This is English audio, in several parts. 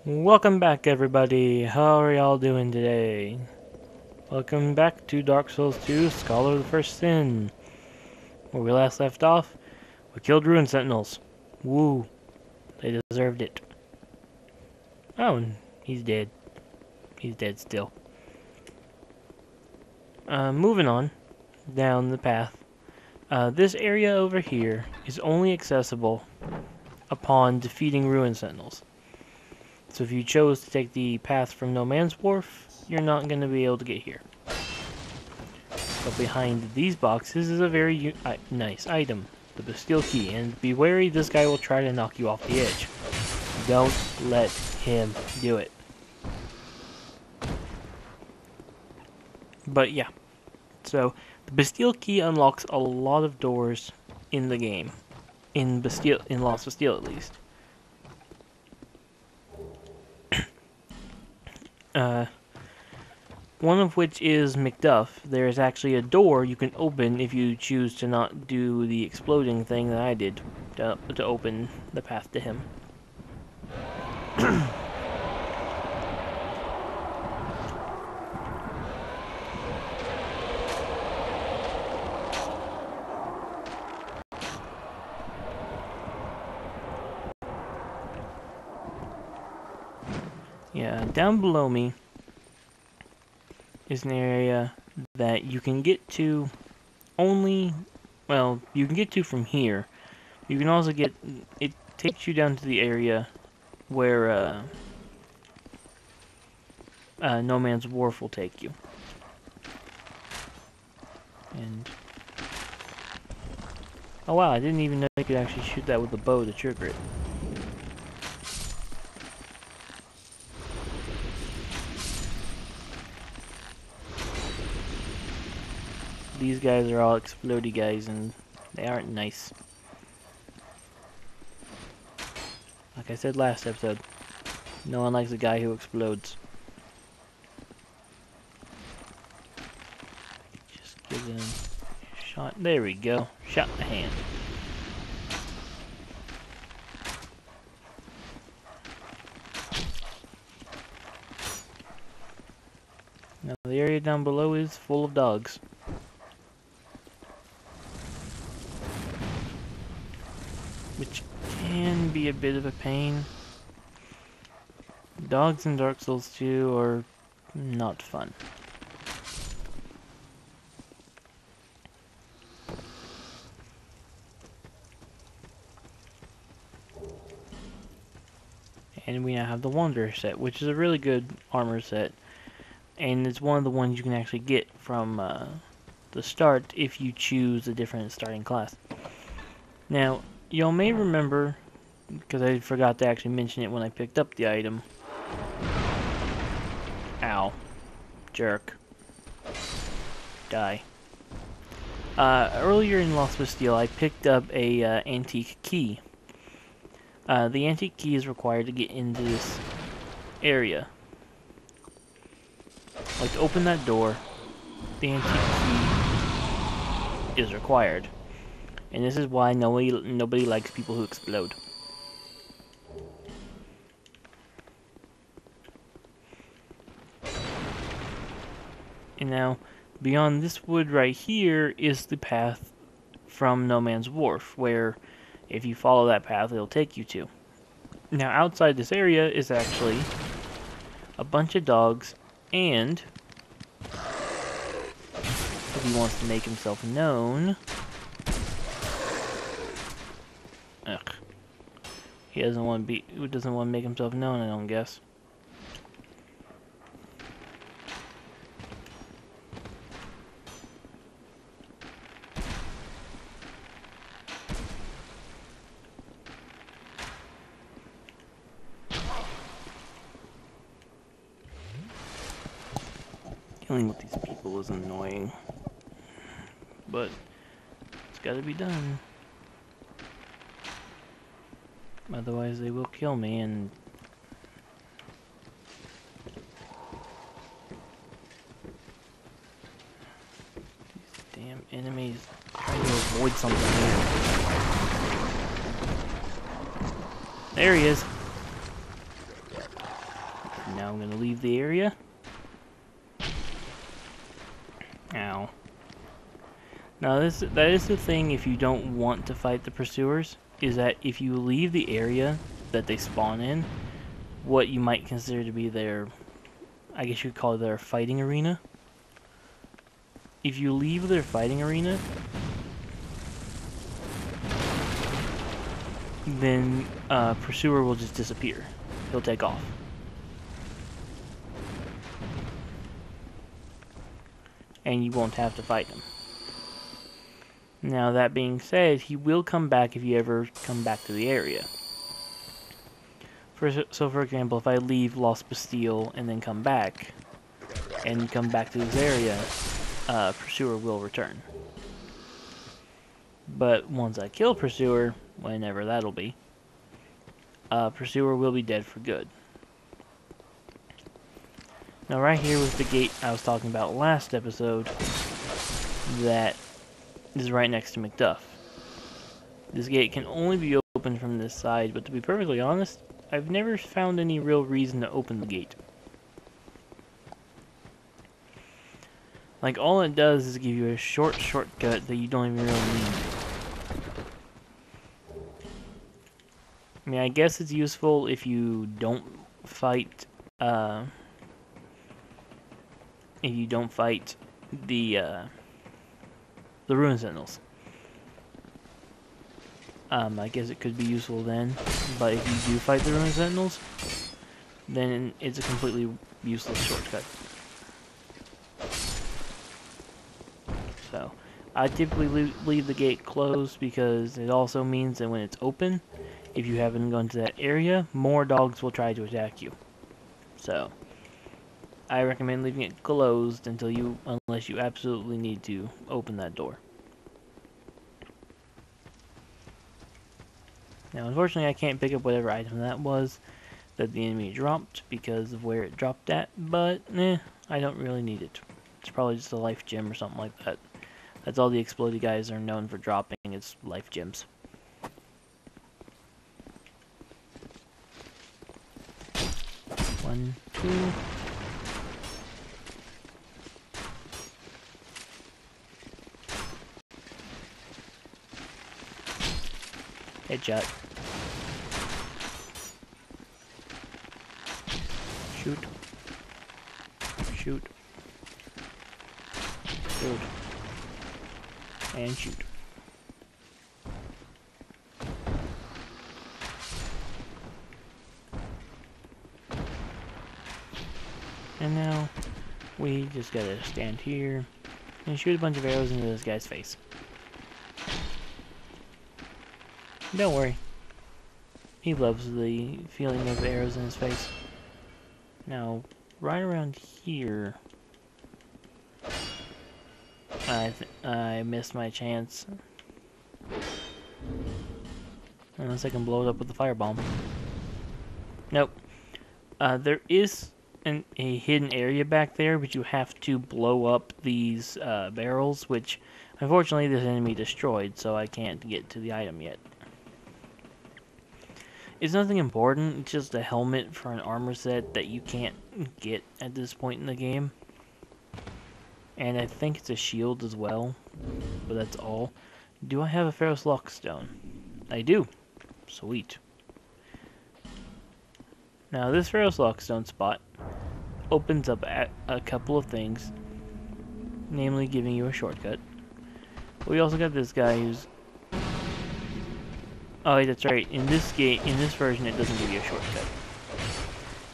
Welcome back, everybody. How are y'all doing today? Welcome back to Dark Souls 2, Scholar of the First Sin. Where we last left off, we killed Ruin Sentinels. Woo. They deserved it. Oh, and he's dead. He's dead still. Moving on down the path. This area over here is only accessible upon defeating Ruin Sentinels. So if you chose to take the path from No Man's Wharf, you're not going to be able to get here. But behind these boxes is a very nice item, the Bastille Key, and be wary, this guy will try to knock you off the edge. Don't let him do it. But yeah, so the Bastille Key unlocks a lot of doors in the game, in Lost Bastille at least. One of which is Macduff. There is actually a door you can open if you choose to not do the exploding thing that I did to open the path to him. Yeah, down below me is an area that you can get to only, well, you can get to from here. You can also get, it takes you down to the area where No Man's Wharf will take you. And, oh wow, I didn't even know you could actually shoot that with a bow to trigger it. These guys are all explodey guys, and they aren't nice. Like I said last episode, no one likes a guy who explodes. Just give him a shot. There we go. Shot in the hand. Now the area down below is full of dogs. Which can be a bit of a pain. Dogs in Dark Souls 2 are not fun. And we now have the Wanderer set, which is a really good armor set. And it's one of the ones you can actually get from the start if you choose a different starting class. Now, y'all may remember, because I forgot to actually mention it when I picked up the item. Ow. Jerk. Die. Earlier in Lost Bastille, I picked up a antique key. The antique key is required to get into this area. Like, to open that door, the antique key is required. And this is why nobody likes people who explode. And now, beyond this wood right here is the path from No Man's Wharf, where if you follow that path, it'll take you to. Now, outside this area is actually a bunch of dogs, and if he wants to make himself known... Ugh. He doesn't want to make himself known, I don't guess. Dealing with these people is annoying, but it's gotta be done. Otherwise they will kill me, and these damn enemies trying to avoid something here. There he is. Now I'm going to leave the area. Ow. Now that is the thing if you don't want to fight the pursuers, is that if you leave the area that they spawn in, what you might consider to be their, I guess you could call it their fighting arena. If you leave their fighting arena, then pursuer will just disappear. He'll take off. And you won't have to fight him. Now that being said, he will come back if you ever come back to the area. So for example, if I leave Lost Bastille and then come back, and come back to this area, Pursuer will return. But once I kill Pursuer, whenever that'll be, Pursuer will be dead for good. Now right here was the gate I was talking about last episode that is right next to McDuff. This gate can only be opened from this side, but to be perfectly honest, I've never found any real reason to open the gate. Like, all it does is give you a shortcut that you don't even really need. I mean, I guess it's useful if you don't fight, the Ruin Sentinels. I guess it could be useful then, but if you do fight the Ruin Sentinels, then it's a completely useless shortcut. So, I typically leave the gate closed because it also means that when it's open, if you haven't gone to that area, more dogs will try to attack you. So, I recommend leaving it closed unless you absolutely need to open that door. Now, unfortunately, I can't pick up whatever item that was that the enemy dropped because of where it dropped at, but I don't really need it. It's probably just a life gem or something like that. That's all the exploded guys are known for dropping, is life gems. One, two. Headshot. Shoot. Shoot. Shoot. And shoot. And now we just gotta stand here and shoot a bunch of arrows into this guy's face. Don't worry. He loves the feeling of arrows in his face. Now, right around here, I missed my chance. Unless I can blow it up with the firebomb. Nope. There is a hidden area back there, but you have to blow up these barrels, which unfortunately this enemy destroyed, so I can't get to the item yet. It's nothing important, it's just a helmet for an armor set that you can't get at this point in the game. And I think it's a shield as well, but that's all. Do I have a Ferrous Lockstone? I do. Sweet. Now this Ferrous Lockstone spot opens up at a couple of things, namely giving you a shortcut. We also got this guy who's... Oh, that's right. In this version, it doesn't give you a shortcut.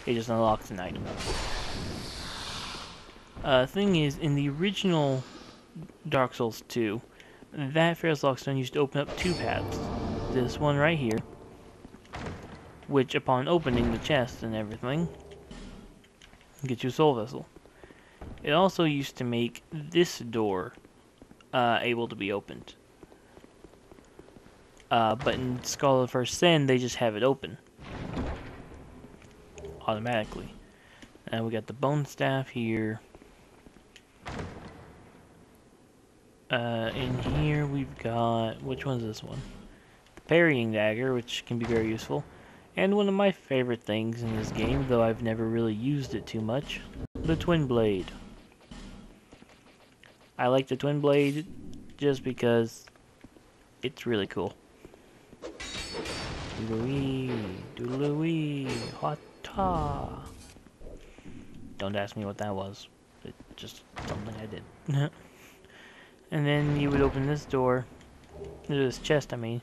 It just unlocks an item. Thing is, in the original Dark Souls 2, that Ferrous Lockstone used to open up two paths. This one right here, which upon opening the chest and everything, gets you a soul vessel. It also used to make this door able to be opened. But in Skull of First Sin, they just have it open automatically. And we got the bone staff here. In here we've got, which one's this one? The parrying dagger, which can be very useful. And one of my favorite things in this game, though I've never really used it too much, the Twin Blade. I like the Twin Blade just because it's really cool. Doodle-wee, doodle-wee, hot-ta. Don't ask me what that was. It's just something I did. And then you would open this door, this chest I mean,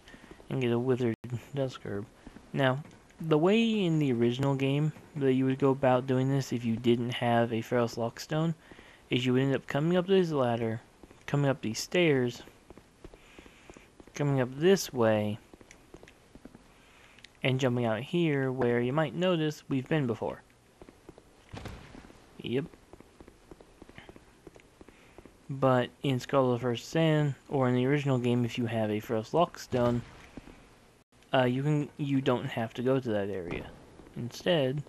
and get a withered dusk herb. Now, the way in the original game that you would go about doing this if you didn't have a Ferrous Lockstone is you would end up coming up this ladder, coming up these stairs, coming up this way, and jumping out here where you might notice we've been before. Yep. But in Skull of the First Sand, or in the original game if you have a Ferrous Lockstone, you don't have to go to that area. Instead,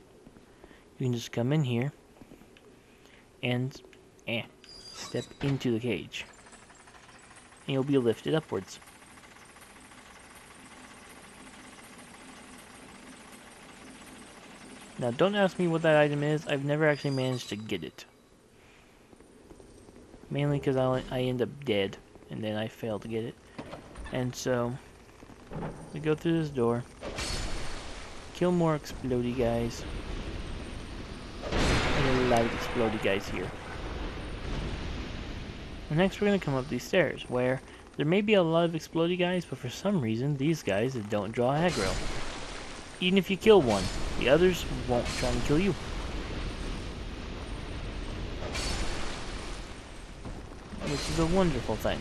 you can just come in here and step into the cage. And you'll be lifted upwards. Now don't ask me what that item is, I've never actually managed to get it. Mainly because I end up dead, and then I fail to get it. And so, we go through this door, kill more explodey guys, and a lot of explodey guys here. And next we're going to come up these stairs, where there may be a lot of explodey guys, but for some reason these guys don't draw aggro. Even if you kill one, the others won't try and kill you. Which is a wonderful thing.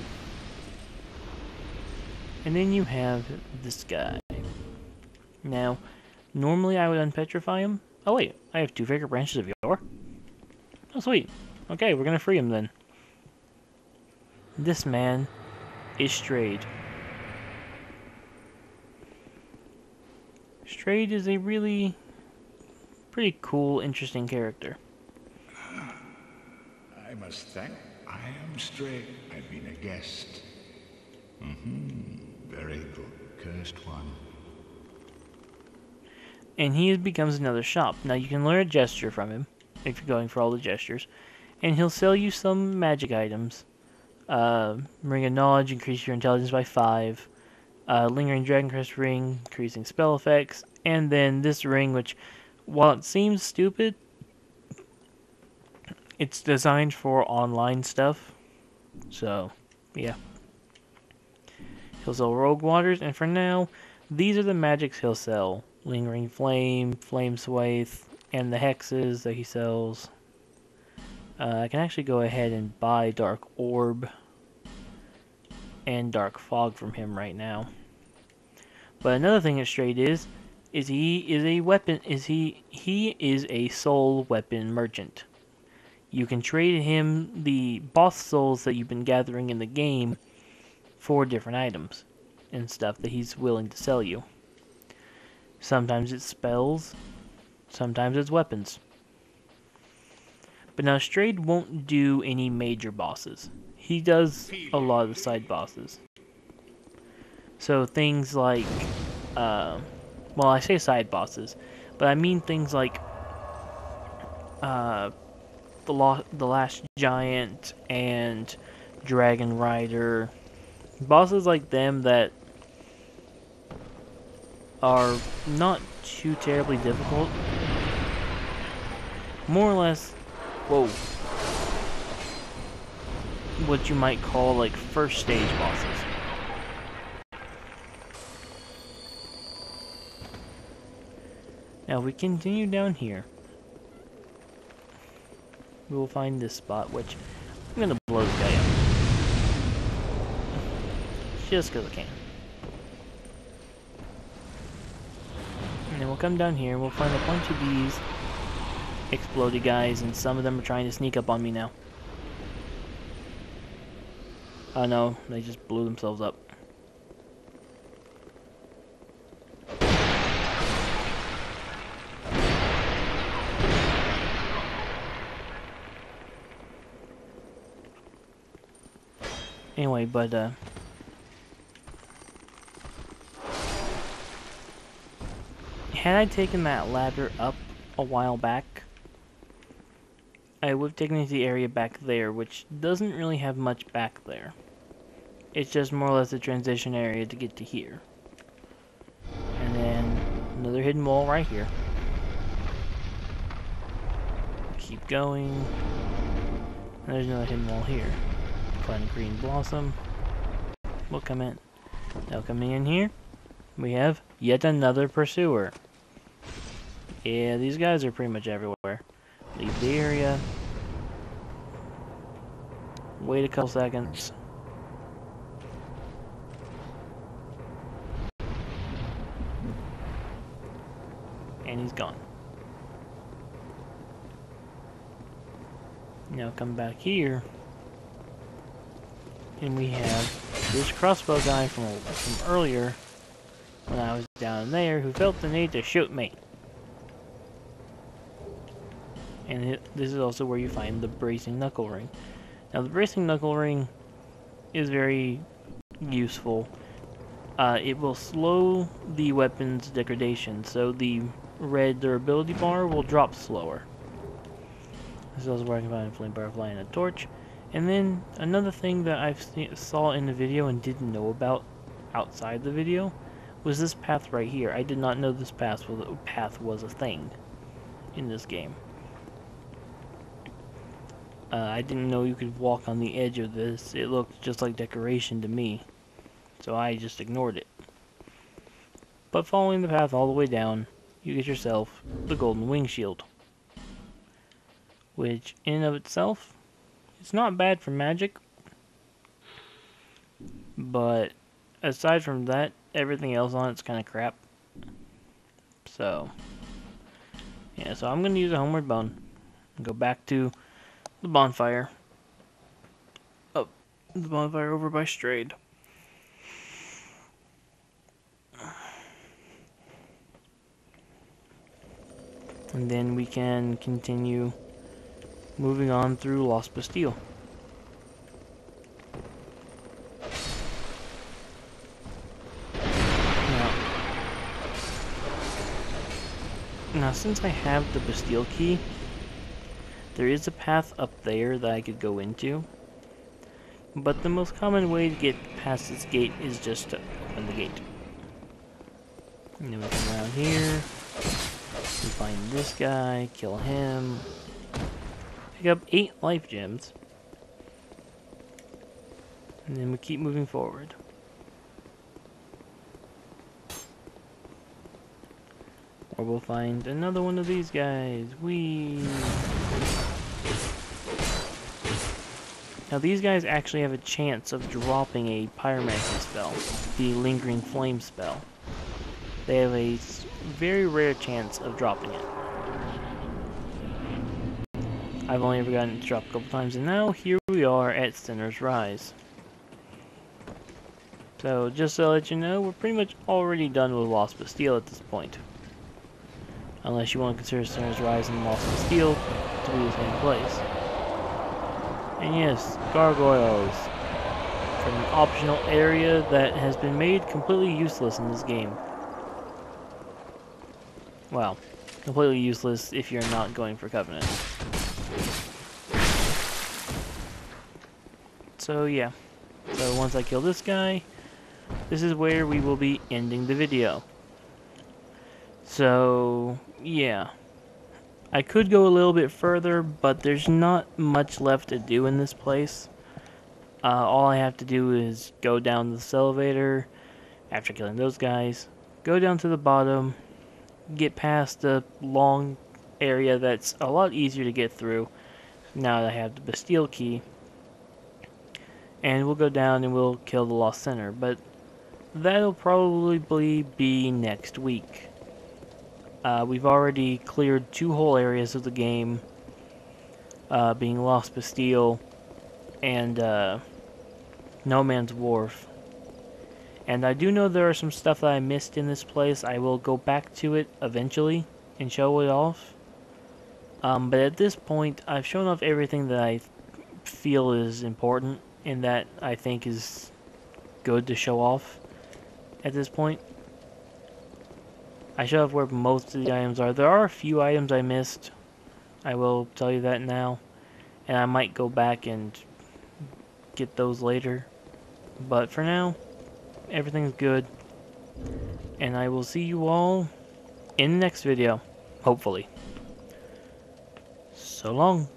And then you have this guy. Now, normally I would unpetrify him. Oh wait, I have 2 fragrant branches of yore. Oh sweet. Okay, we're gonna free him then. This man is Strayed. Strayed is a really pretty cool, interesting character. I must thank. I am Strayed. I've been a guest. Very good, cursed one. And he becomes another shop. Now you can learn a gesture from him, if you're going for all the gestures. And he'll sell you some magic items. Ring of Knowledge, increase your intelligence by 5. Lingering Dragon Crest Ring, increasing spell effects. And then this ring, which, while it seems stupid, it's designed for online stuff. So, yeah. He'll sell Rogue Waters, and for now, these are the magics he'll sell. Lingering Flame, Flame Swathe, and the hexes that he sells. I can actually go ahead and buy Dark Orb and Dark Fog from him right now. But another thing that Strayed is he is a weapon. He is a soul weapon merchant. You can trade him the boss souls that you've been gathering in the game for different items and stuff that he's willing to sell you. Sometimes it's spells, sometimes it's weapons. But now Strayed won't do any major bosses. He does a lot of the side bosses. So things like, well, I say side bosses, but I mean things like the Last Giant and Dragon Rider. Bosses like them that are not too terribly difficult. More or less, whoa, what you might call like first stage bosses. Now if we continue down here, we will find this spot, which I'm gonna blow this guy up. Just because I can. And then we'll come down here and we'll find a bunch of these explodey guys, and some of them are trying to sneak up on me now. Oh no, they just blew themselves up. Anyway, but Had I taken that ladder up a while back, I would have taken it to the area back there, which doesn't really have much back there. It's just more or less a transition area to get to here. And then another hidden wall right here. Keep going. And there's another hidden wall here. Find a green blossom. We'll come in. Now coming in here, we have yet another pursuer. Yeah, these guys are pretty much everywhere. Leave the area. Wait a couple seconds. And he's gone. Now come back here. And we have this crossbow guy from earlier, when I was down there, who felt the need to shoot me. And this is also where you find the bracing knuckle ring. Now the bracing knuckle ring is very useful. It will slow the weapon's degradation, so the red durability bar will drop slower. This is also where I can find a flame butterfly and a torch. And then another thing that I saw in the video and didn't know about outside the video was this path right here. I did not know this path was a thing in this game. I didn't know you could walk on the edge of this. It looked just like decoration to me, so I just ignored it. But following the path all the way down, you get yourself the golden wing shield, which in and of itself, it's not bad for magic, but aside from that, everything else on it's kind of crap. So, yeah, so I'm going to use a homeward bone and go back to the bonfire. Oh, the bonfire over by Strayed. And then we can continue moving on through Lost Bastille. Now, since I have the Bastille key, there is a path up there that I could go into. But the most common way to get past this gate is just to open the gate. And then we come around here. We find this guy, kill him. Pick up 8 life gems. And then we keep moving forward. Or we'll find another one of these guys. Now these guys actually have a chance of dropping a pyromancy spell, the lingering flame spell. They have a very rare chance of dropping it. I've only ever gotten it to drop a couple times, and now here we are at Sinner's Rise. So just to let you know, we're pretty much already done with Lost Bastille at this point. Unless you want to consider Sinner's Rise and Lost Bastille to be the same place. And yes, gargoyles from an optional area that has been made completely useless in this game. Well, completely useless if you're not going for Covenant. So yeah, so once I kill this guy, this is where we will be ending the video. So yeah, I could go a little bit further, but there's not much left to do in this place. All I have to do is go down this elevator after killing those guys, go down to the bottom, get past the long area that's a lot easier to get through now that I have the Bastille key, and we'll go down and we'll kill the Lost Sinner, but that'll probably be next week. We've already cleared 2 whole areas of the game, being Lost Bastille and No Man's Wharf. And I do know there are some stuff that I missed in this place. I will go back to it eventually and show it off. But at this point, I've shown off everything that I feel is important and that I think is good to show off at this point. I should have where most of the items are. There are a few items I missed. I will tell you that now. And I might go back and get those later. But for now, everything's good. And I will see you all in the next video. Hopefully. So long.